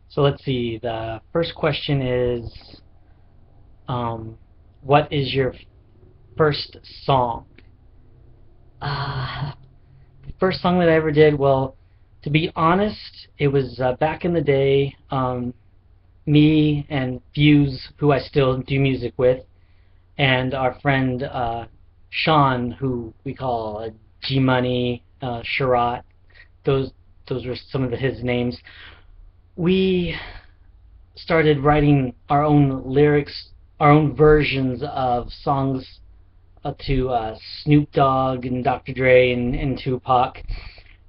So let's see. The first question is, um, what is your first song? Uh, the first song that I ever did, well, to be honest, it was back in the day. Me and Fuse, who I still do music with, and our friend Sean, who we call G Money, Sherrod. Those those were some of his names. We started writing our own lyrics, our own versions of songs to Snoop Dogg and Dr. Dre and Tupac.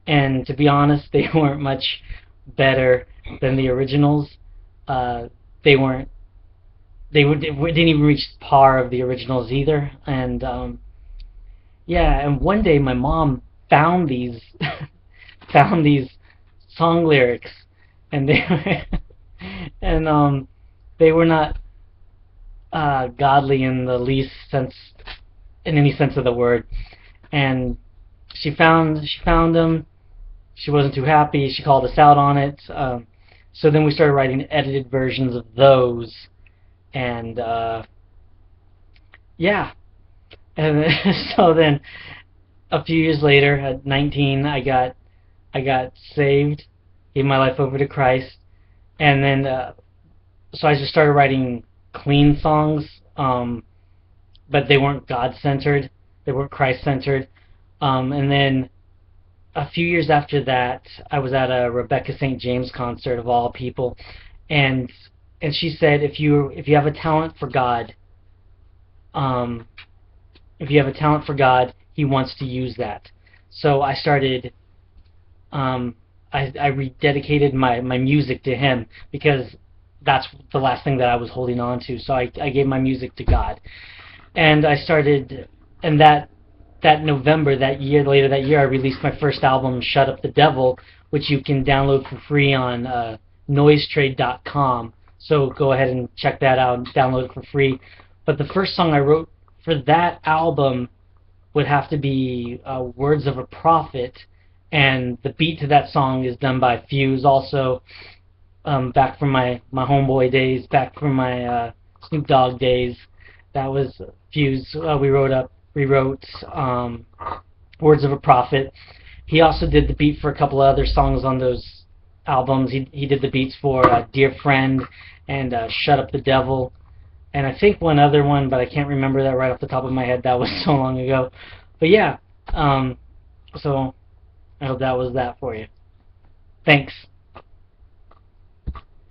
And to be honest, they weren't much better than the originals. They weren't. They didn't even reach par of the originals either. And yeah, and one day my mom found these found these song lyrics, and they were and they were not godly in the least sense, in any sense of the word. And she found them. She wasn't too happy. She called us out on it. So then we started writing edited versions of those, and yeah. And so then a few years later, at 19, I got saved, gave my life over to Christ, and then so I just started writing clean songs, but they weren't God-centered, they weren't Christ-centered. And then a few years after that, I was at a Rebecca St. James concert of all people, and she said, if you have a talent for God, um, if you have a talent for God, He wants to use that. So I started. I rededicated my music to Him, because that's the last thing that I was holding on to. So I gave my music to God, and I started. And that November, that year, later that year, I released my first album, Shut Up the Devil, which you can download for free on noisetrade.com. So go ahead and check that out and download it for free. But the first song I wrote for that album would have to be Words of a Prophet, and the beat to that song is done by Fuse, also back from my Homeboy days, back from my Snoop Dogg days. That was Fuse. We wrote Words of a Prophet. He also did the beat for a couple of other songs on those albums. He did the beats for Dear Friend and Shut Up the Devil, and I think one other one, but I can't remember that right off the top of my head. That was so long ago. But yeah, so I hope that was that for you. Thanks.